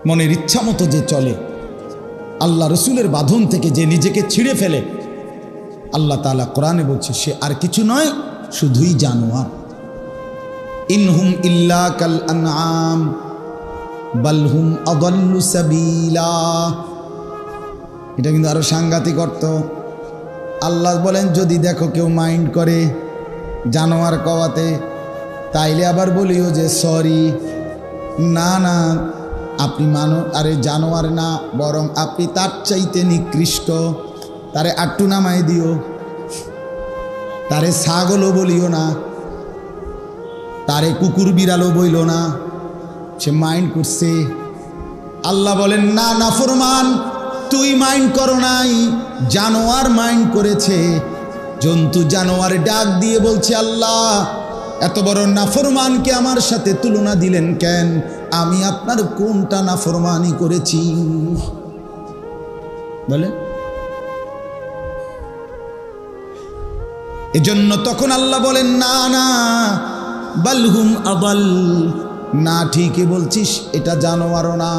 মনের ইচ্ছা মতো যে চলে, আল্লাহ রসুলের বাঁধন থেকে যে নিজেকে ছিঁড়ে ফেলে, আল্লাহ তাআলা কোরআনে বলছে সে আর কিছু নয়, শুধুই জানোয়ার। ইনহুম ইল্লা কাল আনআম বাল হুম আদাল্লু সাবিলা। এটা কিন্তু আরো সাংঘাতিক অর্থ। আল্লাহ বলেন যদি দেখো কেউ মাইন্ড করে জানোয়ার কওয়াতে, তাইলে আবার বলিও যে সরি, না না আপনি আরে জানোয়ার না, বরং আপনি তার চাইতে নিকৃষ্ট। তারে আট্টু নামাই দিও, তারে ছাগলও বলিও না, তারে কুকুর বিড়ালও বইল না, সে মাইন্ড করছে। আল্লাহ বলেন না নাফরমান, তুই মাইন্ড করো নাই, জানোয়ার মাইন্ড করেছে। জন্তু জানোয়ার ডাক দিয়ে বলছে আল্লাহ এত বড় নাফরমানকে আমার সাথে তুলনা দিলেন কেন? আমি আপনার কোনটা নাফরমানি করেছি বলে? এজন্য তখন আল্লাহ বলেন না না বালহুম আদাল, না ঠিকই বলছিস, এটা জানোয়ারও না,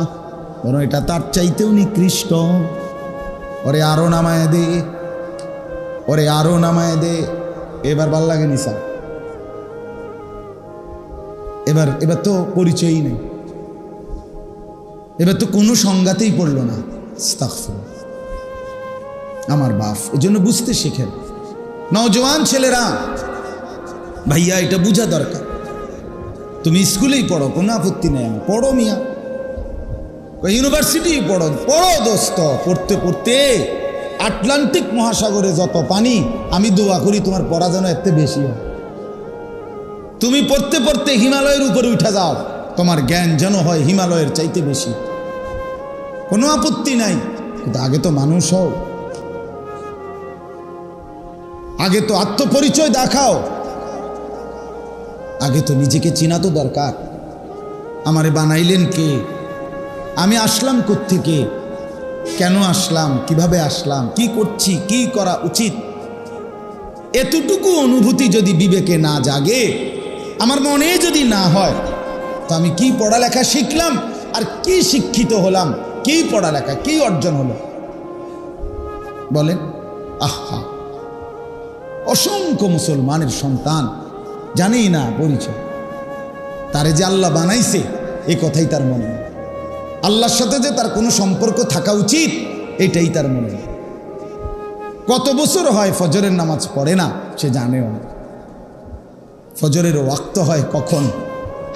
বরং এটা তার চাইতেও নিকৃষ্ট। ওরে আরো নামায় দে, ওরে আরো নামায় দে। এবার ভাল লাগে নিসা, এবার তো পরিচয়ই নেই, এবার তো কোনো সংজ্ঞাতেই পড়ল না। আস্তাগফিরুল্লাহ আমার বাপ। এজন্য বুঝতে শেখেন নওজওয়ান ছেলেরা, ভাইয়া এটা বুঝা দরকার। তুমি স্কুলেই পড়ো, কোনো আপত্তি নেই, পড়ো মিয়া, ইউনিভার্সিটি পড়ো, পড়ো দোস্ত। পড়তে পড়তে আটলান্টিক মহাসাগরে যত পানি, আমি দোয়া করি তোমার পড়া যেন এত বেশি হয়। তুমি পড়তে পড়তে হিমালয়ের উপরে উঠে যাও, তোমার জ্ঞান যেন হয় হিমালয়ের চাইতে বেশি, কোনো আপত্তি নাই। কিন্তু আগে তো মানুষ হও, আগে তো আত্মপরিচয় দেখাও, আগে তো নিজেকে চিনা তো দরকার। আমারে বানাইলেন কে? আমি আসলাম কোত্থেকে? কেন আসলাম? কিভাবে আসলাম? কি করছি? কি করা উচিত? এতটুকু অনুভূতি যদি বিবেকে না জাগে, আমার মনে যদি না হয়, তো আমি কি পড়ালেখা শিখলাম আর কি শিক্ষিত হলাম? কি পড়ালেখা, কি অর্জন হলো বলেন? আহা, অসংখ্য মুসলমানের সন্তান জানেই না পরিচয়। তারে যে আল্লাহ বানাইছে এই কথাই তার মনে নেই, আল্লাহর সাথে যে তার কোনো সম্পর্ক থাকা উচিত এটাই তার মনে নেই। কত বছর হয় ফজরের নামাজ পড়ে না, সে জানেও না। ফজরের ওয়াক্ত হয় কখন,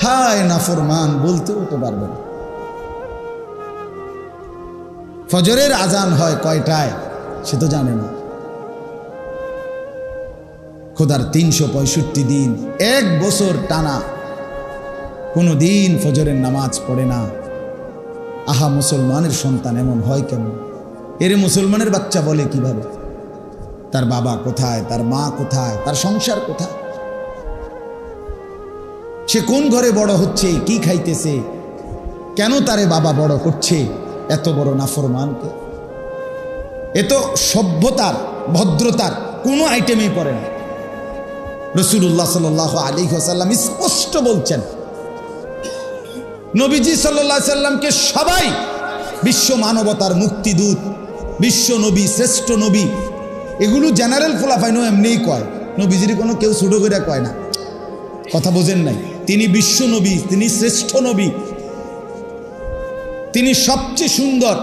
হায় নাফরমান বলতেও তো পারবে না। ফজরের আজান হয় কয়টায়, সে তো জানে না। খোদার 365 দিন, এক বছর টানা কোনো দিন ফজরের নামাজ পড়ে না। আহা, মুসলমানের সন্তান এমন হয় কেমন? এর মুসলমানের বাচ্চা বলে কিভাবে? তার বাবা কোথায়, তার মা কোথায়, তার সংসার কোথায়, সে কোন ঘরে বড় হচ্ছে, কি খাইতেছে, কেন তারে বাবা বড় করছে? এত বড় নাফরমানকে। এ তো সভ্যতার, ভদ্রতার কোনো আইটেমেই পড়ে না। রাসূলুল্লাহ সাল্লাল্লাহু আলাইহি ওয়াসাল্লাম স্পষ্ট বলছেন, নবীজি সাল্লাল্লাহু আলাইহি সাল্লামকে সবাই বিশ্ব মানবতার মুক্তিদূত, বিশ্ব নবী, শ্রেষ্ঠ নবী, এগুলো জেনারেল ফলাফাইনো এমনিই কয়। নবীজির কোনো কেউ ছোট করে কয় না, কথা বোঝেন নাই। তিনি বিশ্ব নবী, তিনি শ্রেষ্ঠ নবী, তিনি সবচেয়ে সুন্দর,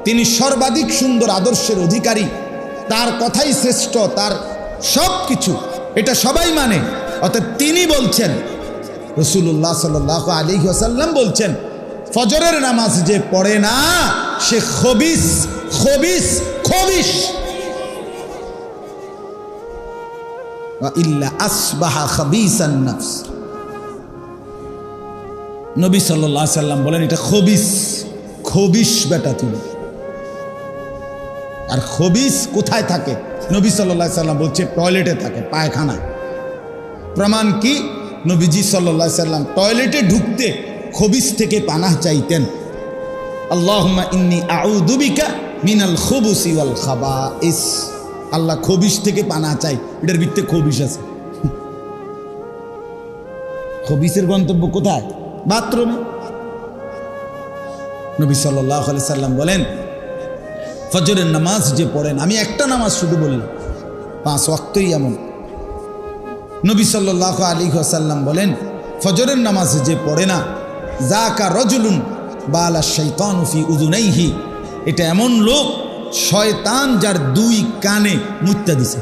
তিনি সর্বাধিক সুন্দর আদর্শের অধিকারী, তার কথাই শ্রেষ্ঠ, তার সব কিছু, এটা সবাই মানে। অর্থাৎ তিনি বলছেন, রাসূলুল্লাহ সাল্লাল্লাহু আলাইহি ওয়াসাল্লাম বলছেন, ফজরের নামাজ যে পড়ে না সে খবিস, খবিস, খবিস। ওয়া ইল্লা আসবাহা খাবিসান নফস। নবী সাল্লাল্লাহু আলাইহি সাল্লাম বলেন এটা খবিস, খবিস বেটা তুমি। আর খবিস কোথায় থাকে? নবী সাল্লাল্লাহু আলাইহি সাল্লাম বলছে টয়লেটে থাকে, পায়খানায়। প্রমাণ কি? নবীজি সাল্লাল্লাহু আলাইহি সাল্লাম টয়লেটে ঢুকতে খবিস থেকে পানাহ চাইতেন। আল্লাহুম্মা ইন্নী আউযু বিকা মিনাল খুবুসি ওয়াল খাবাইস। আল্লাহ খবিস থেকে পানাহ চাই, এটার ভিতরে খবিস আছে। খবিসের গন্তব্য কোথায়? বাথরুমে। নবী সাল্লাল্লাহু আলাইহি সাল্লাম বলেন, ফজরের নামাজ যে পড়েন, আমি একটা নামাজ শুধু বললাম, 5 ওয়াক্তই এমন। নবী সাল্লাল্লাহু আলাইহি ওয়াসাল্লাম বলেন, ফজরের নামাজ যে পড়ে না, যাকা রাজুলুন বালা শাইতানু ফি উযুনাইহি, এটা এমন লোক শয়তান যার 2 কানে মুত্তা দিছে।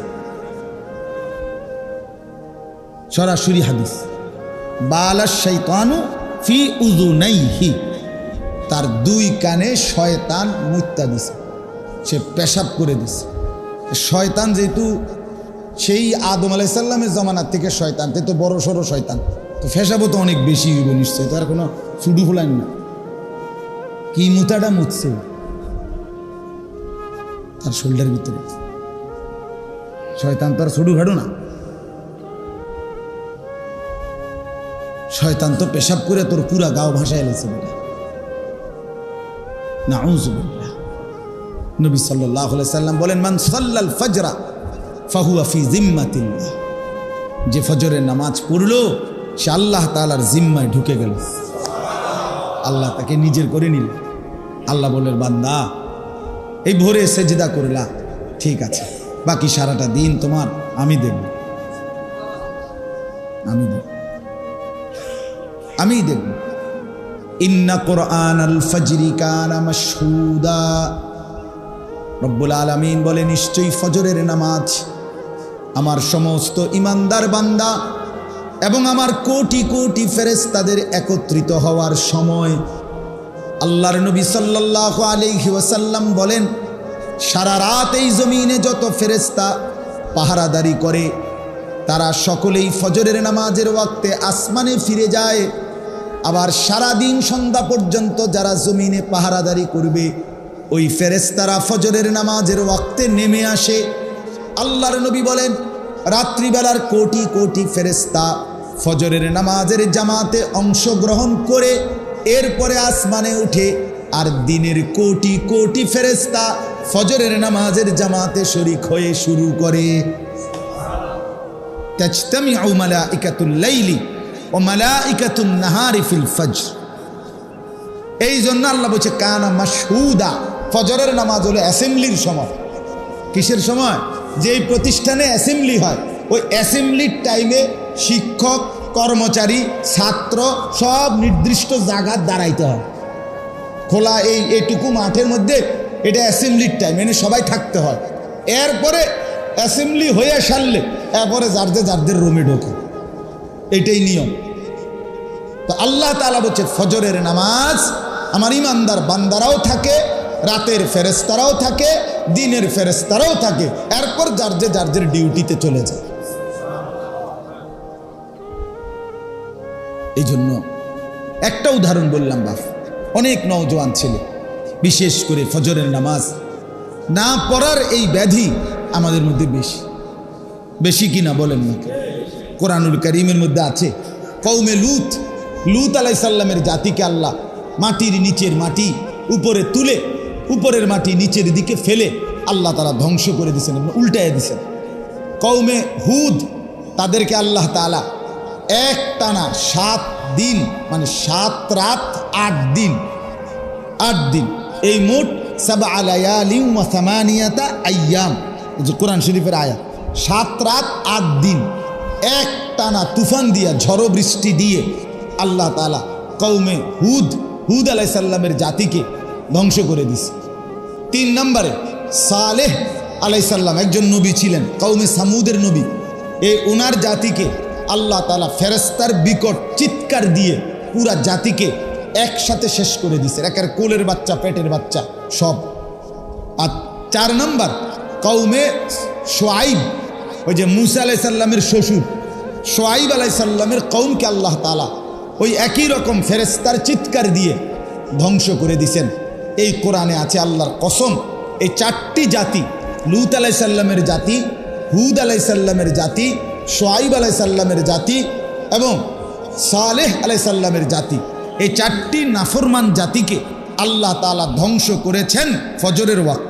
সরাসরি হাদিস, বালা শাইতানু ফি উযুনাইহি, তার 2 কানে শয়তান মুত্তা দিছে, সে পেশাব করে দিছে। শয়তান যেহেতু সেই আদম আলাইহিস সালামের জমানার থেকে শয়তান, তে তো বড় সড়ো শয়তান, তো পেশাবও তো অনেক বেশি হইব নিশ্চয়, তার কোনো ছুডু ফুলান না। কি মুতাটা মুতছে তার শোল্ডার ভিতরে, শয়তান তো আর ছুডু ঘাড়ো না, শয়তান তো পেশাব করে তোর পুরা গাও ভাসায় এলেছে বেটা। নাউযুবিল্লাহ। নবী সাল্লাল্লাহু আলাইহি সাল্লাম বলেন, মান সাল্লাল ফজরা ফাহুয়া ফি জিম্মাতিল্লাহ, যে ফজরের নামাজ পড়লো সে আল্লাহ তাআলার জিম্মায় ঢুকে গেল, আল্লাহ তাকে নিজের করে নিল। আল্লাহ বলেন, বান্দা এই ভোরে সেজদা করলা, ঠিক আছে, বাকি সারাটা দিন তোমার আমি দেখব, আমি দেখব। ইন্না কুরআনাল ফজরি কানা মাশহুদা, রব্বুল আলামিন বলে, নিশ্চয়ই ফজরের নামাজ আমার সমস্ত ইমানদার বান্দা এবং আমার কোটি কোটি ফেরেশতাদের একত্রিত হওয়ার সময়। আল্লাহর নবী সাল্লাল্লাহু আলাইহি ওয়াসাল্লাম বলেন, সারা রাত এই জমিনে যত ফেরেশতা পাহারাদারি করে তারা সকলেই ফজরের নামাজের ওয়াক্তে আসমানে ফিরে যায়। আবার সারা দিন সন্ধ্যা পর্যন্ত যারা জমিনে পাহারাদারি করবে ওই ফেরেশতারা ফজরের নামাজের ওয়াক্তে নেমে আসে। আল্লাহর নবী বলেন, রাত্রিবেলার কোটি কোটি ফেরেশতা ফজরের নামাজের জামাতে অংশগ্রহণ করে এরপরে আসমানে উঠে, আর দিনের কোটি কোটি ফেরেশতা ফজরের নামাজের জামাতে শরীক হয়ে শুরু করে। তাজতামিউ মালাইকাতুল লাইলি ও মালাইকাতুন নাহারি ফিল ফজর। এই জন্য আল্লাহ বলছে কানা মাশহুদা, ফজরের নামাজ হলো অ্যাসেম্বলির সময়। কিসের সময়? যেই প্রতিষ্ঠানে অ্যাসেম্বলি হয় ওই অ্যাসেম্বলির টাইমে শিক্ষক, কর্মচারী, ছাত্র সব নির্দিষ্ট জায়গায় দাঁড়াইতে হয়। খোলা এইটুকু মাঠের মধ্যে এটা অ্যাসেম্বলির টাইম, এনে সবাই থাকতে হয়। এরপরে অ্যাসেম্বলি হয়ে সারলে এরপরে যারদের রুমে ঢোকে, এটাই নিয়ম। তো আল্লাহ তাআলা বলছে, ফজরের নামাজ আমার ইমানদার বান্দারাও থাকে, রাতের ফেরেশতারাও থাকে, দিনের ফেরেশতারাও থাকে, এরপর যার ডিউটিতে চলে যায়। এই জন্য একটা উদাহরণ বললাম, বাপ অনেক নওজোয়ান ছেলে বিশেষ করে ফজরের নামাজ না পড়ার এই ব্যাধি আমাদের মধ্যে বেশি কিনা বলেন না? কোরআনুল কারীমের মধ্যে আছে, কওমে লূত আলাইহিস সালামের জাতিকে আল্লাহ মাটির নিচের মাটি উপরে তুলে উপরের মাটি নিচের দিকে ফেলে আল্লাহ তাআলা ধ্বংস করে দিয়েছেন, উল্টায় দিয়েছেন। কওমে হুদ তাদেরকে আল্লাহ তাআলা একটানা 7 দিন, মানে 7 রাত 8 দিন, এই মোট 7 লায়ালিন ওয়া 8 আইয়াম, যে কোরআন শরীফের আয়াত। 7 রাত 8 দিন একটানা তুফান দিয়া, ঝড় বৃষ্টি দিয়ে আল্লাহ তাআলা কওমে হুদ আলাইহিস সালামের জাতিকে ধ্বংস করে দিছে। 3 নম্বরে সালেহ আলাইহিস সালাম একজন নবী ছিলেন, কওমে সামুদের নবী। ওনার জাতিকে আল্লাহ তাআলা ফেরেশতার বিকট চিৎকার দিয়ে পুরা জাতিকে একসাথে শেষ করে দিছে, একের কোলের বাচ্চা, পেটের বাচ্চা সব। আর 4 নম্বর কওমে শুআইব, ওই যে মূসা আলাইহিস সালামের শ্বশুর শুআইব আলাইহিস সালামের কওমকে আল্লাহ তাআলা ওই একই রকম ফেরেশতার চিৎকার দিয়ে ধ্বংস করে দিছেন। এই কোরআনে আছে আল্লাহর কসম, এই 4টি জাতি, লূত আলাইহিস সালামের জাতি, হুদ আলাইহিস সালামের জাতি, শুআইব আলাইহিস সালামের জাতি এবং সালেহ আলাইহিস সালামের জাতি, এই 4টি নাফরমান জাতিকে আল্লাহ তাআলা ধ্বংস করেছেন ফজরের ওয়াক্ত।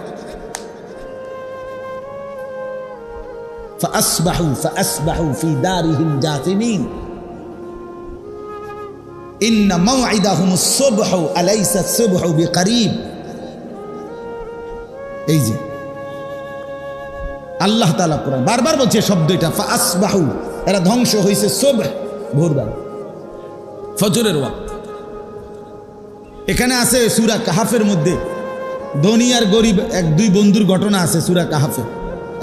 ফাসবাহু ফি দারিহিম জাসিমিন। ইন্না মাউইদাহুমুস সুবহু আলাইসা সুবহু বিকারিব। এই যে আল্লাহ তাআলা কোরআন বারবার বলছে শব্দ এটা, ফাসবাহু, এরা ধ্বংস হয়েছে সুবহ, ভোরবেলা, ফজরের ওয়াক্ত। এখানে আছে সূরা কাহাফের মধ্যে ধনী আর গরিব এক দুই বন্ধুর ঘটনা আছে সূরা কাহাফে।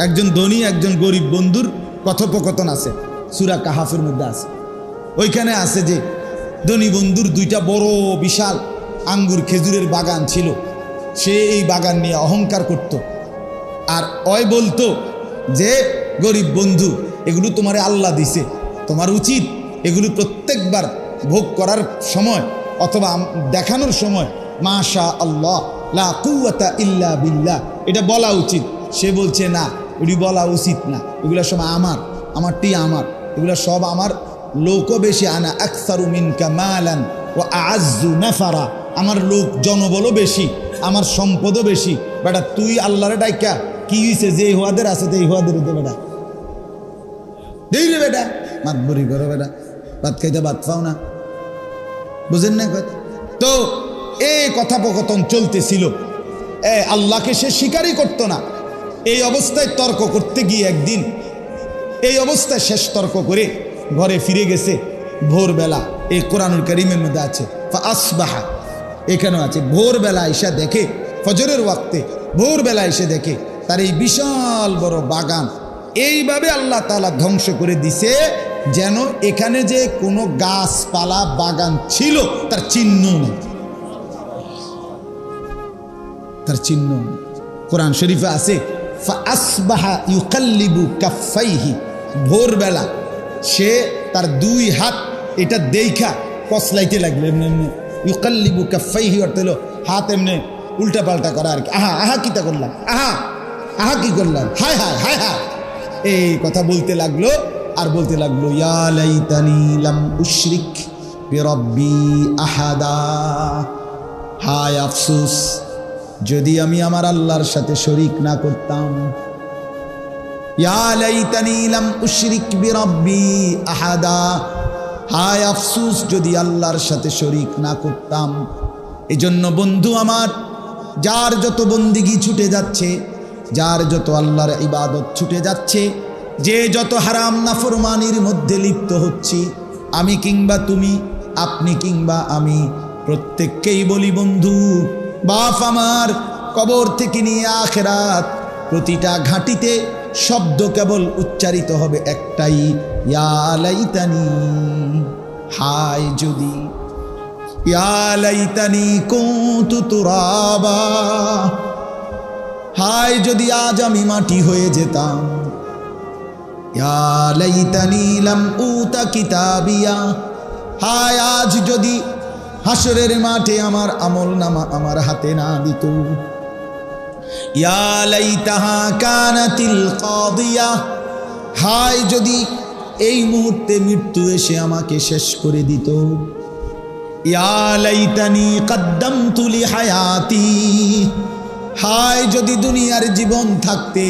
একজন ধনী একজন গরিব বন্ধুর কথোপকথন আছে সূরা কাহাফের মধ্যে আছে। ওইখানে আছে যে ধনী বন্ধুর দুইটা বড় বিশাল আঙ্গুর খেজুরের বাগান ছিল, সে এই বাগান নিয়ে অহংকার করত। আর ওই বলতো যে গরিব বন্ধু, এগুলো তোমারে আল্লাহ দিছে, তোমার উচিত এগুলো প্রত্যেকবার ভোগ করার সময় অথবা দেখানোর সময় মাশা আল্লাহ লা কুওয়াতা ইল্লা বিল্লাহ এটা বলা উচিত। সে বলছে না, এগুলি বলা উচিত না, এগুলো সব আমার, আমারটি আমার, এগুলো সব আমার, লোকও বেশি, আনা আকসারু মিনকা মালান ওয়া আ'আজ্জু নাফারা, আমার লোক জনবলও বেশি, আমার সম্পদও বেশি। বেটা তুই আল্লাহরে ডাইকা কি হইছে, যে হুয়াদের আছে তো এই হুয়াদের দে বেটা, দেই রে বেটা, মাতবরি করো বেটা, ভাত খাইতে ভাত পাও না, বুঝেন না কথা? তো এই কথোপকথন চলতেছিল, আল্লাহকে সে স্বীকারই করতো না। এই অবস্থায় তর্ক করতে গিয়ে একদিন এই অবস্থায় শেষ তর্ক করে ঘরে ফিরে গেছে ভোরবেলা। এই কোরআনুল কারীমের মধ্যে আছে ফাসবাহা, এখানেও আছে ভোরবেলা এসে দেখে, ফজরের ওয়াক্তে ভোরবেলা এসে দেখে তার এই বিশাল বড় বাগান এইভাবে আল্লাহ তাআলা ধ্বংস করে দিছে যেন এখানে যে কোনো গাছপালা বাগান ছিল তার চিহ্ন নেই, তার চিহ্ন নেই। কোরআন শরীফে আছে ফাসবাহা ইউকাল্লিবু কাফাইহি, ভোরবেলা সে তার দুই হাত এটা দেখা কসলাইতে লাগলো, এমনি এমনি ইউকাল্লিবু কাফাইহি অর্থ হলো হাত এমনি উল্টা পাল্টা করা আর কি। আহা আহা কিতা করলাম, আহা আহা কি করলাম, হায় হায় হায় হায়, এই কথা বলতে লাগলো। আর বলতে লাগলো ইয়া লাইতানি লাম উশরিক বিরব্বি আহাদা, হায় আফসোস যদি আমি আমার আল্লাহর সাথে শরীক না করতাম। ইয়া লাইতানি লাম উশরিক বিরব্বি আহাদা, হায় আফসোস যদি আল্লাহর সাথে শরীক না করতাম। এজন্য বন্ধু আমার, যার যত বন্দিগি ছুটে যাচ্ছে, যার যত আল্লাহর ইবাদত ছুটে যাচ্ছে, যে যত হারাম নাফরমানির মধ্যে লিপ্ত হচ্ছি, আমি কিংবা তুমি, আপনি কিংবা আমি, প্রত্যেককেই বলি বন্ধু, বাপ আমার কবর থেকে নিয়ে আখিরাত প্রতিটা ঘাটিতে শব্দ কেবল উচ্চারিত হবে একটাই, ইয়া লাইতানি, হায় যদি, ইয়া লাইতানি কুনতু তুরাবা, হায় যদি আজ আমি মাটি হয়ে যেতাম। ইয়া লাইতানি লাম উতা কিতাবিয়া, হায় আজ যদি হাসরের মাঠে আমার আমলনামা আমার হাতে না দিত। ইয়া লাইতাহা কানাতিল কাদিয়া, হায় যদি এই মুহূর্তে মৃত্যু এসে আমাকে শেষ করে দিত। ইয়া লাইতানি কদ্দামতু লিহায়াতি, হায় যদি দুনিয়ার জীবন থাকতে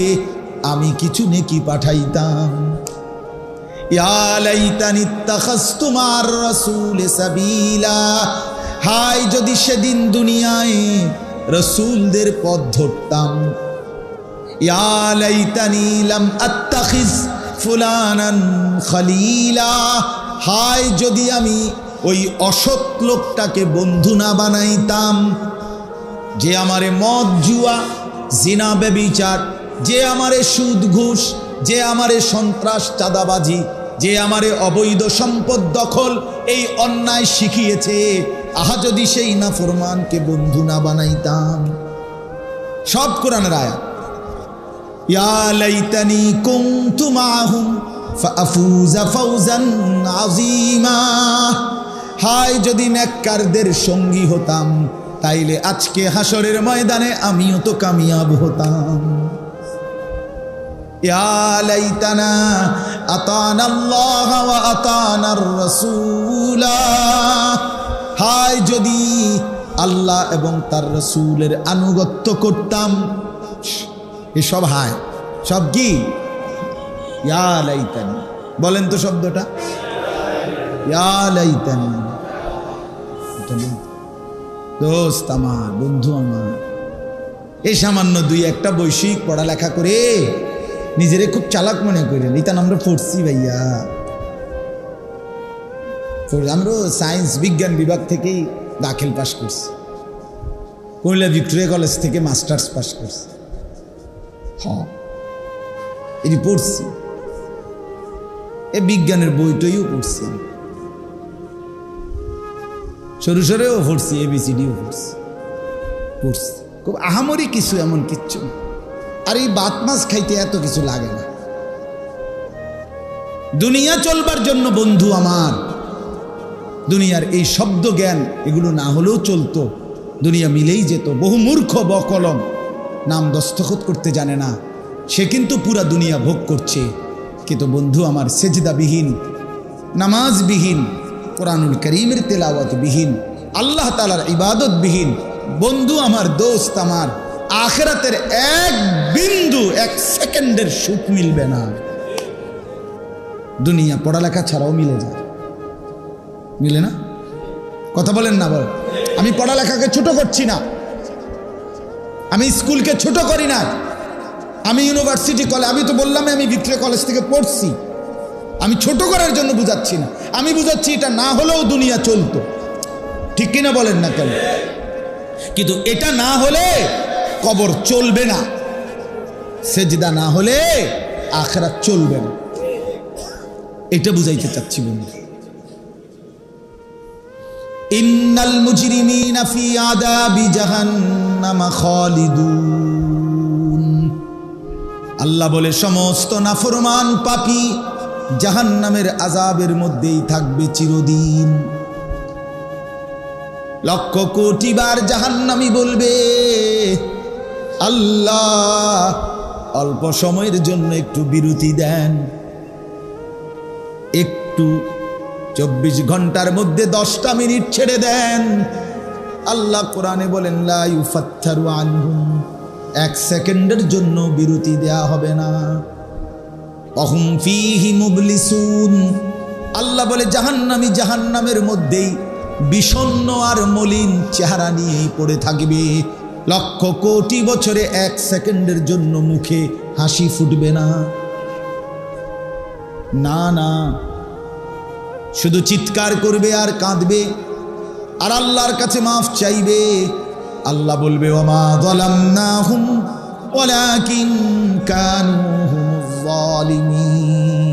আমি কিছু নেকি পাঠাইতাম। ইয়া লাইতানি ইত্তাখাযতু মা'আর রাসূলি সাবিলা, হায় যদি সেদিন দুনিয়ায় রাসূলদের পথ ধরতাম। ইয়া লাইতানি লাম আত্তাখিজ ফুলানান খলিলা, হায় যদি আমি ওই অসৎ লোকটাকে বন্ধু না বানাইতাম, যে আমারে মদ জুয়া জিনা ব্যভিচার, যে আমারে সুদ ঘুষ, যে আমারে সন্ত্রাস চাঁদাবাজি, যে আমারে অবৈধ সম্পদ দখল এই অন্যায় শিখিয়েছে, আহা যদি সেই নাফরমানকে বন্ধু না বানাইতাম। সব কোরআনের আয়াত। ইয়া লাইতানি কুনতু মাআহুম ফাআফুযা ফাওজান আযীমা, হায় যদি নেককারদের সঙ্গী হতাম তাইলে আজকে হাসরের ময়দানে আমিও তো কামিয়াব হতাম। ইয়া লাইতানা আতানা আল্লাহ ওয়া আতানার রাসূলা, হায় যদি আল্লাহ এবং তার রাসূলের আনুগত্য করতাম। এসব হায় সব কি? ইয়া লাইতানি, বলেন তো শব্দটা, ইয়া লাইতানি। তো নেই। দোস্ত আমার, বন্ধু আমার, এই সামান্য দুই একটা বৈষয়িক পড়ালেখা করে নিজেরে খুব চালাক মনে করেন। এটা আমরা পড়ছি ভাইয়া, আমরা সায়েন্স বিজ্ঞান বিভাগ থেকেই দাখিল পাশ করছি, কুমিল্লা ভিক্টোরিয়া কলেজ থেকে মাস্টার্স পাশ করছি। হ্যাঁ, এটি পড়ছি, এ বিজ্ঞানের বইটইও পড়ছি, সরু সরেও পড়ছি, ABCDও পড়ছি, খুব আহামরি কিছু এমন কিচ্ছু। আর এই ভাত মাছ খাইতে এত কিছু লাগে না। দুনিয়া চলবার জন্য বন্ধু আমার, দুনিয়ার এই শব্দ জ্ঞান এগুলো না হলেও চলতো, দুনিয়া মিলেই যেত। বহু মূর্খ বকলম নাম দস্তখত করতে জানে না, সে কিন্তু পুরা দুনিয়া ভোগ করছে। কিন্তু বন্ধু আমার, সেজদাবিহীন, নামাজবিহীন, কোরআনুল করিমের তেলাওয়াতবিহীন, আল্লাহ তাআলার ইবাদতবিহীন বন্ধু আমার, দোস্ত আমার, আখিরাতের এক বিন্দু, এক সেকেন্ডের সুখ মিলবে না। দুনিয়া পড়ালেখা ছাড়াও মিলে যায়, মিলে না? কথা বলেন না? বল। আমি পড়ালেখাকে ছোট করছি না, আমি স্কুলকে ছোট করি না, আমি ইউনিভার্সিটি কলেজ, আমি তো বললাম আমি ভিক্টোরিয়া কলেজ থেকে পড়ছি, আমি ছোট করার জন্য বুঝাচ্ছি না, আমি বুঝাচ্ছি এটা না হলেও দুনিয়া চলতো। ঠিক কিনা বলেন না কেন? কিন্তু এটা না হলে কবর চলবে না, সেজদা না হলে আখিরাত চলবে না, এটা বুঝাইতে চাচ্ছি বন্ধু। ইন্নাল মুজরিমিনা ফি আযাবি জাহান্নাম খালিদুন। আল্লাহ বলে সমস্ত নাফরমান পাপী জাহান্নামের আযাবের মধ্যেই থাকবে চিরদিন। লক্ষ কোটি বার জাহান্নামী বলবে, আল্লাহ অল্প সময়ের জন্য একটু বিরতি দেন, একটু 24 ঘন্টার মধ্যে 10টা মিনিট ছেড়ে দেন। আল্লাহ কোরআনে বলেন, লা ইউফাত্তারু আনহুম, 1 সেকেন্ডের জন্য বিরতি দেয়া হবে না। ওয়াহুম ফীহি মুবলিসুন, আল্লাহ বলে জাহান্নামী জাহান্নামের মধ্যেই বিষণ্ণ আর মলিন চেহারা নিয়েই পড়ে থাকবে। লক্ষ কোটি বছরে 1 সেকেন্ডের জন্য মুখে হাসি ফুটবে না, না না, শুধু চিৎকার করবে আর কাঁদবে আর আল্লাহর কাছে মাফ চাইবে। আল্লাহ বলবে, ওমা যালামনাহুম ওয়ালাকিন কানু হুমুজ জালিমিন।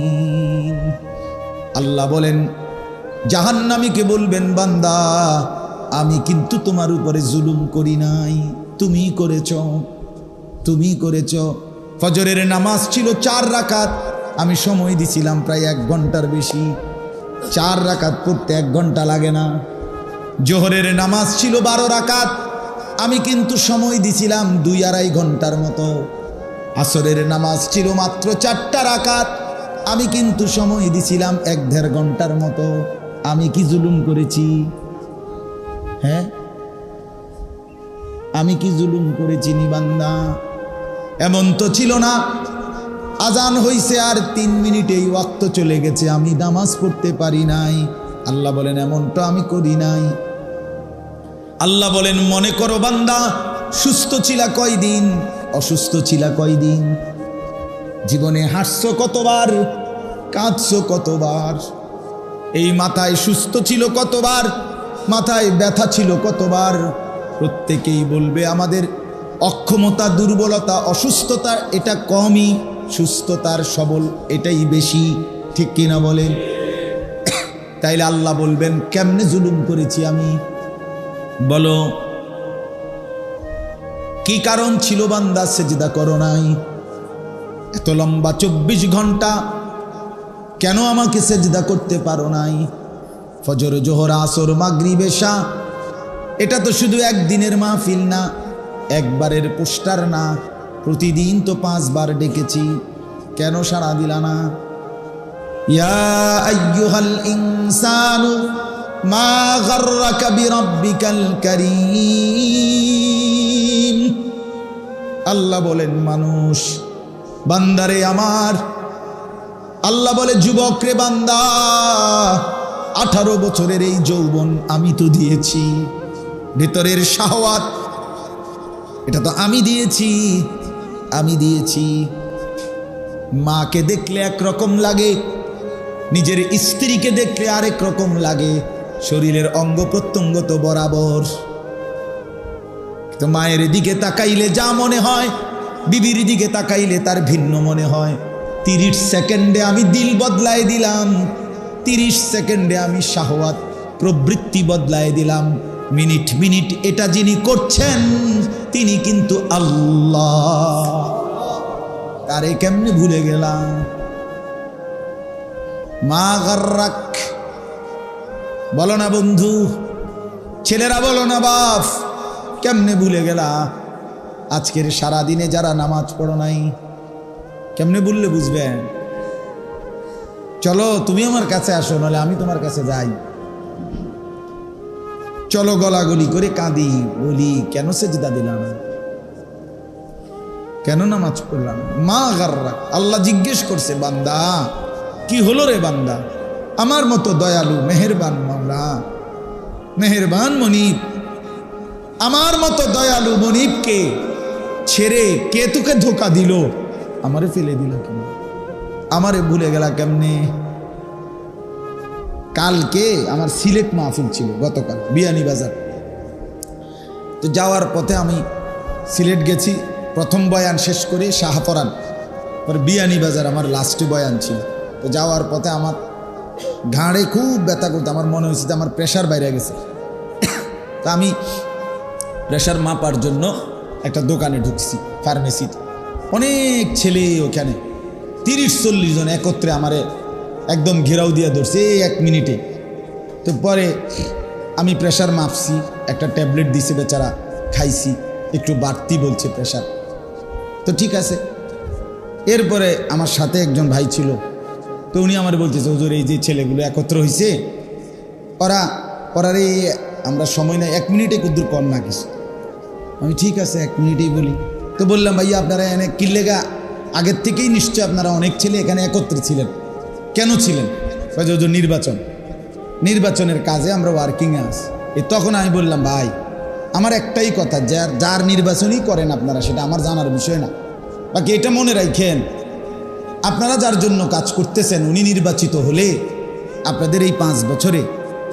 আল্লাহ বলেন, জাহান্নামীকে বলবেন, বান্দা আমি কিন্তু তোমার উপরে জুলুম করি নাই, তুমি করেছ, তুমি করেছ। ফজরের নামাজ ছিল 4 রাকাত, আমি সময় দিছিলাম প্রায় 1 ঘন্টার বেশি। 4 রাকাত পড়তে 1 ঘন্টা লাগে না। জোহরের নামাজ ছিল 12 রাকাত, আমি কিন্তু সময় দিছিলাম 2-2.5 ঘন্টার মতো। আসরের নামাজ ছিল মাত্র 4টা রাকাত, আমি কিন্তু সময় দিছিলাম 1-1.5 ঘন্টার মতো। আমি কি জুলুম করেছি? হ্যাঁ, আমি কি জুলুম করেছি নি বান্দা? এমন তো ছিল না আজান হইছে আর 3 মিনিটেই ওয়াক্ত চলে গেছে, আমি নামাজ পড়তে পারি নাই। আল্লাহ বলেন, এমনটা আমি করি নাই। আল্লাহ বলেন, মনে করো বান্দা, সুস্থ ছিলা কয়দিন, অসুস্থ ছিলা কয়দিন, জীবনে হাসছো কতবার, কাঁদছো কতবার, এই মাথায় সুস্থ ছিল কতবার, মাথায় ব্যথা ছিল কতবার। প্রত্যেকেই বলবে আমাদের অক্ষমতা, দুর্বলতা, অসুস্থতা এটা কমই, সুস্থতার সবল এটাই বেশি। ঠিক কিনা বলেন? তাইলে আল্লাহ বলবেন, কেমনে জুলুম করেছি আমি? বলো, কি কারণ ছিল বান্দা সেজদা করো নাই? এত লম্বা 24 ঘন্টা কেন আমাকে সেজদা করতে পারো নাই? ফজর, জোহর, আসর, মাগরিব, এশা, এটা তো শুধু একদিনের মাহফিল না, একবারের পোস্টার না, প্রতিদিন তো 5 বার ডেকেছি, কেন সাড়া দিলা না? ইয়া আইয়ুহাল ইনসানু মা গাররাকা বিরাব্বিকাল কারীম। আল্লাহ বলেন, মানুষ, বান্দারে আমার, আল্লাহ বলে যুবক রে বান্দা, 18 বছরের এই যৌবন আমি তো দিয়েছি, ভেতরের শাহওয়াত এটা তো আমি দিয়েছি। মাকে দেখলে একরকম লাগে, নিজের স্ত্রীকে দেখলে আরেক রকম লাগে, শরীরের অঙ্গ প্রত্যঙ্গ তো বরাবর। তো মায়ের দিকে তাকাইলে যা মনে হয়, বিবির দিকে তাকাইলে তার ভিন্ন মনে হয়। 30 সেকেন্ডে আমি দিল বদলায় দিলাম, 30 সেকেন্ডে আমি শাহওয়াত প্রবৃত্তি বদলায় দিলাম। মিনিট মিনিট এটা যিনি করছেন তিনি কিন্তু আল্লাহ। তারে কেমনে ভুলে গেলাম? মা গাররাক, বলো না বন্ধু, ছেলেরা বলো না বাপ, কেমনে ভুলে গেলা? আজকের সারাদিনে যারা নামাজ পড়ো নাই, কেমনে বললে বুঝবেন? চলো তুমি আমার কাছে আসো, নাহলে আমি তোমার কাছে যাই। চলো গলাগলি করে কাঁদি, বলি কেন সেজদা দিলাম, কেন নামাজ পড়লাম? মা গাররাক, আল্লাহ জিজ্ঞেস করছে, বান্দা কি হলো রে বান্দা? আমার মতো দয়ালু মেহেরবান মাওলা, মেহেরবান মনিব, আমার মতো দয়ালু মনিবকে ছেড়ে কে তোকে ধোকা দিল? আমারে ফেলে দিল কেন? আমারে ভুলে গেলা কেমনে? কালকে আমার সিলেট মাহফিল ছিল, গতকাল বিয়ানীবাজার। তো যাওয়ার পথে আমি সিলেট গেছি, প্রথম বয়ান শেষ করে শাহপরান, পরে বিয়ানীবাজার আমার লাস্টে বয়ান ছিল। তো যাওয়ার পথে আমার ঘাড়ে খুব ব্যথা করতো, আমার মনে হয়েছে যে আমার প্রেশার বাইরে গেছে। তা আমি প্রেশার মাপার জন্য একটা দোকানে ঢুকছি, ফার্মেসিতে। অনেক ছেলে ওখানে, 30-40 জন একত্রে আমারে একদম ঘেরাও দিয়ে ধরছে 1 মিনিটে। তো পরে আমি প্রেশার মাপছি, একটা ট্যাবলেট দিছে বেচারা, খাইছি, একটু বাড়তি বলছে প্রেশার, তো ঠিক আছে। এরপরে আমার সাথে একজন ভাই ছিল, তো উনি আমার বলতেছে, হুজুর এই যে ছেলেগুলো একত্র হয়েছে, ওরা রে আমরা সময় নেই, 1 মিনিটে কুদ্দুর কর না কিছু। আমি ঠিক আছে 1 মিনিটেই বলি। তো বললাম, ভাইয়া আপনারা এনে কিল্লেগা আগের থেকেই নিশ্চয় আপনারা অনেক ছেলে এখানে একত্রে ছিলেন, কেন ছিলেন? হুজুর নির্বাচনের কাজে আমরা ওয়ার্কিংয়ে আছি। তখন আমি বললাম, ভাই আমার একটাই কথা, যার নির্বাচনই করেন আপনারা, সেটা আমার জানার বিষয় না। বাকি এটা মনে রাখেন, আপনারা যার জন্য কাজ করতেছেন উনি নির্বাচিত হলে আপনাদের এই 5 বছরে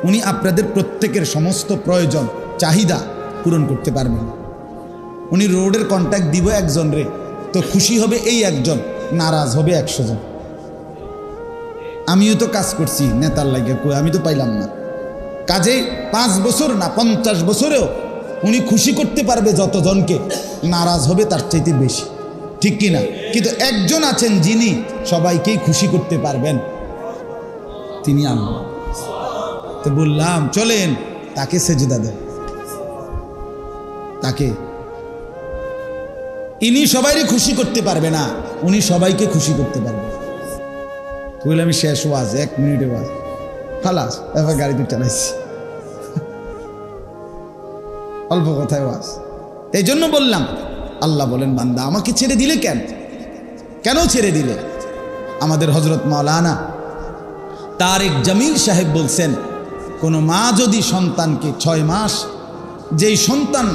উনি আপনাদের প্রত্যেকের সমস্ত প্রয়োজন চাহিদা পূরণ করতে পারবেন। উনি রোডের কন্ট্যাক্ট দিব একজন রে, তো খুশি হবে এই একজন, নারাজ হবে 100 জন। আমিও তো কাজ করছি নেতার লাগে, আমি তো পাইলাম না। কাজে 5 বছর না 50 বছরেও উনি খুশি করতে পারবে যতজনকে, নারাজ হবে তার চাইতে বেশি, ঠিক কিনা? কিন্তু একজন আছেন যিনি সবাইকেই খুশি করতে পারবেন, তিনি আল্লাহ। তো বললাম চলেন তাকে সেজদা দেন, তাকে। ইনি সবাইকে খুশি করতে পারবে না, উনি সবাইকে খুশি করতে পারবে। বলে আমি শেষ ওয়াজ, 1 মিনিটে ওয়াজ খালাস, এবার গাড়িতে চালাইছি, অল্প কথায় ওয়াজ। এই জন্য বললাম, আল্লাহ বলেন, বান্দা আমাকে ছেড়ে দিলে কেন ছেড়ে দিলে? আমাদের হযরত মাওলানা তারেক জামিল সাহেব বলছেন, কোনো মা যদি সন্তানকে 6 মাস, যেই সন্তান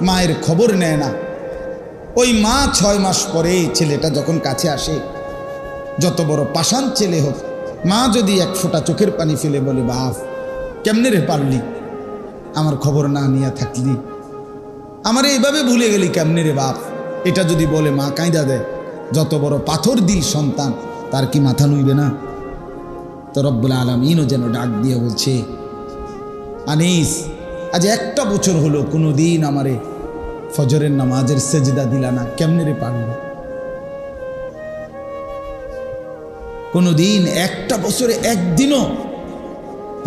মায়ের খবর নেয় না, ওই মা 6 মাস পরে ছেলেটা যখন কাছে আসে, যত বড় পাষাণ ছেলে হোক, মা যদি 1 ফোঁটা চোখের পানি ফেলে বলে, বাপ কেমনে রে পারলি, আমার খবর না নিয়ে থাকলি, আমারে এইভাবে ভুলে গেলি কেমনে রে বাপ, এটা যদি বলে মা কাঁদা দেয়, যত বড় পাথর দিল সন্তান, তার কি মাথা নুইবে না? তো রব্বুল আলামিনও যেন ডাক দিয়ে বলছে, আনিস আজ 1টা বছর হলো কোনোদিন আমারে ফজরের নামাজের সেজদা দিলা না, কেমনে রে পারলি? কোনোদিন 1টা বছরে একদিনও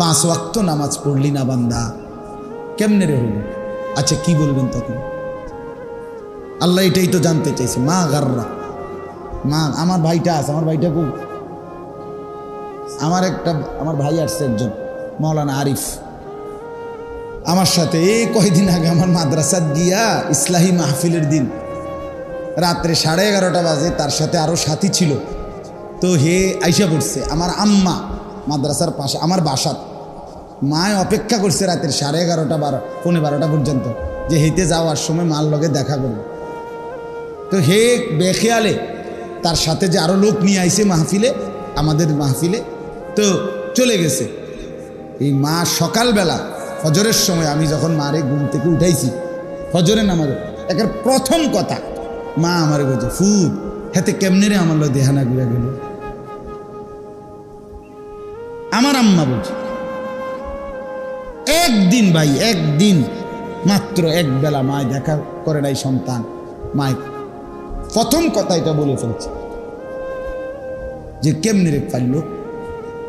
5 ওয়াক্ত নামাজ পড়লি না বান্দা, কেমনে রে হলো? আচ্ছা কি বলবেন তখন? আল্লাহ এটাই তো জানতে চাইছে। মা গাররা, মা আমার ভাইটা আছে, আমার ভাইটা খুব, আমার ভাই আসছে একজন, মাওলানা আরিফ, আমার সাথে এই কয়দিন আগে আমার মাদ্রাসাত গিয়া ইসলাহি মাহফিলের দিন রাত্রে 11:30 বাজে, তার সাথে আরো সাথী ছিল, তো হে আইসা পড়ছে। আমার আম্মা মাদ্রাসার পাশে, আমার বাসাত মায় অপেক্ষা করছে রাতের 11:30 12 পর্যন্ত যে হেঁটে যাওয়ার সময় মার লগে দেখা করবে। তো হে বেখেয়ালে তার সাথে যে আরো লোক নিয়ে আইছে মাহফিলে, আমাদের মাহফিলে, তো চলে গেছে। এই মা সকালবেলা ফজরের সময় আমি যখন মারে ঘুম থেকে উঠাইছি ফজরের নামাজে, একের প্রথম কথা মা আমার বলছে, ফুট হাতে কেমনে রে আমার লোক দেহানা ঘুরে গেল। আমার আম্মা বলছে একদিন ভাই, একদিন মাত্র এক বেলা মায় দেখা করে নাই সন্তান, মায় প্রথম কথা এটা বলে ফেলছে যে কেমনে রে পারল,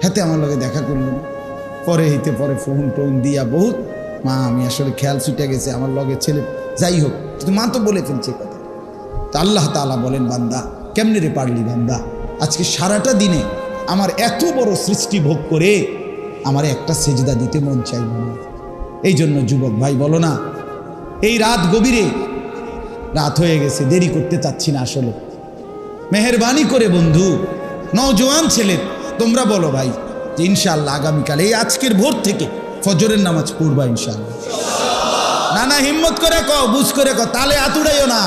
হাতে আমার লগে দেখা করল না। পরে হইতে পরে ফোন টোন দিয়া বহুত, মা আমি আসলে খেয়াল ছুটে গেছে আমার লগে ছেলে, যাই হোক কিন্তু মা তো বলে ফেলছে কথা। তো আল্লাহ তাআলা বলেন, বান্দা কেমনে রে পারলি বান্দা, আজকে সারাটা দিনে আমার এত বড় সৃষ্টি ভোগ করে আমার একটা সেজদা দিতে মন চাইল না। এই জন্য যুবক ভাই বলো না, এই রাত গভীরে, রাত হয়ে গেছে, দেরি করতে চাচ্ছি না আসলে, মেহেরবানি করে বন্ধু নওজোয়ান ছেলে তোমরা বলো ভাই যে ইনশাআল্লাহ আগামীকাল এই আজকের ভোর থেকে ফজরের নামাজ পড়বা ইনশাআল্লাহ। না না হিম্মত করে কও, বুঝ করে কও, তালে আতুড়াইও না,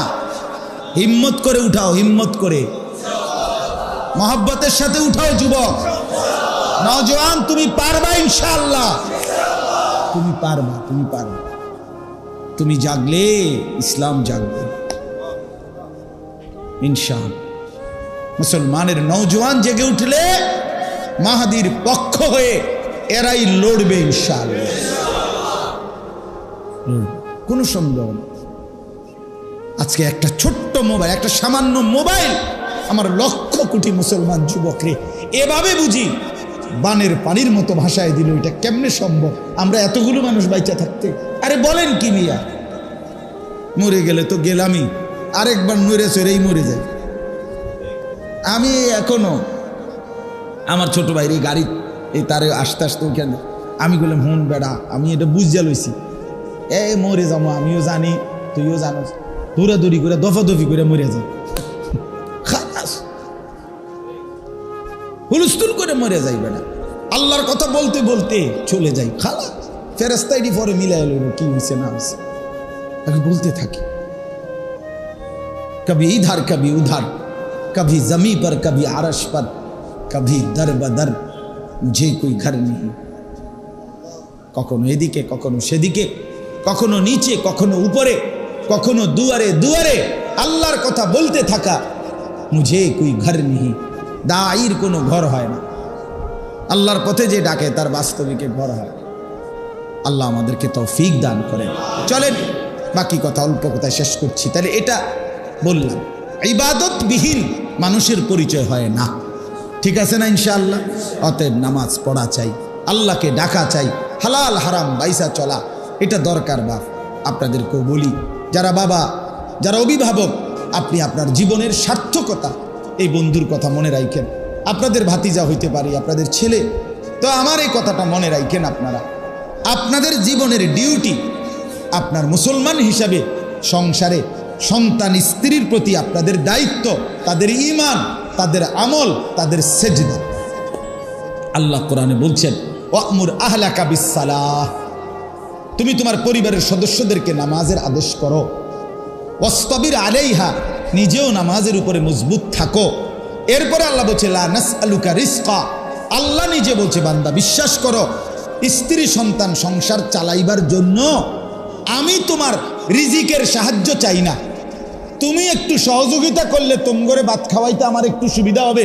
হিম্মত করে উঠাও, হিম্মত করে মহব্বতের সাথে উঠাও যুবক। নওজোয়ান তুমি পারবা ইনশাআল্লাহ, তুমি পারবা, তুমি পারবা। তুমি জাগলে ইসলাম জাগবে ইনশাআল্লাহ। মুসলমানের নওজোয়ান জেগে উঠলে মাহাদির পক্ষ হয়ে এরাই লড়বে ইনশাআল্লাহ, কোনো সন্দেহ নেই। আজকে একটা ছোট্ট মোবাইল, একটা সামান্য মোবাইল আমার লক্ষ কোটি মুসলমান যুবকরে এভাবে বুঝি বানের পানির মতো ভাষায় দিল। এটা কেমনে সম্ভব আমরা এতগুলো মানুষ বাইচা থাকতে? আরে বলেন কি মিয়া, মরে গেলে তো গেলামই, আরেকবার নড়ে চড়েই মরে যায়। আমি এখনো আমার ছোট ভাইরে গাড়ি এই তারে আস্তে আস্তে ওখানে আমি বললাম, হুন বেড়া আমি এটা বুঝিয়া লইছি, মরে যাবো, আমিও জানি তুইও জানোস, দৌড়াদৌড়ি করে দফাদফি করে মরে যায়, হুলস্থুল করে মরে যাই বেড়া। আল্লাহর কথা বলতে বলতে চলে যাই, খালা ফেরেস্তাইডি পরে মিলাই এলো কি হয়েছে না হয়েছে, তাকে বলতে থাকি। কবি ইধার কবি উধার, কবি জমি पर कभी आरश पर, कभी दर बदर मुझे कोई घर नहीं। কখনো এদিকে কখনো সেদিকে, কখনো নিচে কখনো উপরে, কখনো দুয়ারে দুয়ারে আল্লাহর কথা বলতে থাকা। মুঝে কোই ঘর নেই, দায়ীর কোনো ঘর হয় না, আল্লাহর পথে যে ডাকে তার বাস্তবিকে ঘর হয়। আল্লাহ আমাদেরকে তৌফিক দান করেন। চলেন বাকি কথা অল্প কথায় শেষ করছি। তাহলে এটা বললাম, ইবাদতবিহীন মানুষের পরিচয় হয় না, ঠিক আছে না ইনশাআল্লাহ? অতএব নামাজ পড়া চাই, আল্লাহকে ডাকা চাই, হালাল হারাম বাইসা চলা এটা দরকার। বাপ আপনাদেরকেও বলি, যারা বাবা, যারা অভিভাবক, আপনি আপনার জীবনের সার্থকতা এই বন্ধুর কথা মনে রাখেন। আপনাদের ভাতিজা হইতে পারি, আপনাদের ছেলে, তো আমার এই কথাটা মনে রাখেন। আপনারা আপনাদের জীবনের ডিউটি, আপনার মুসলমান হিসাবে সংসারে সন্তান স্ত্রীর প্রতি আপনাদের দায়িত্ব, তাদের ঈমান, তাদের আমল, তাদের সেজদা। আল্লাহ কোরআনে বলছেন, ওয়ামুর আহলাকা বিসসালাহ, তুমি তোমার পরিবারের সদস্যদেরকে নামাজের আদেশ করো। ওয়াসতাবির আলাইহা, নিজেও নামাজের উপরে মজবুত থাকো। এরপরে আল্লাহ বলছে, লা নাসআলুকা রিজকা, আল্লাহ নিজে বলছে, বান্দা বিশ্বাস করো, স্ত্রী সন্তান সংসার চালাইবার জন্য আমি তোমার রিজিকের সাহায্য চাই না। তুমি একটু সহযোগিতা করলে তোমগরে ভাত খাওয়াইতে আমার একটু সুবিধা হবে।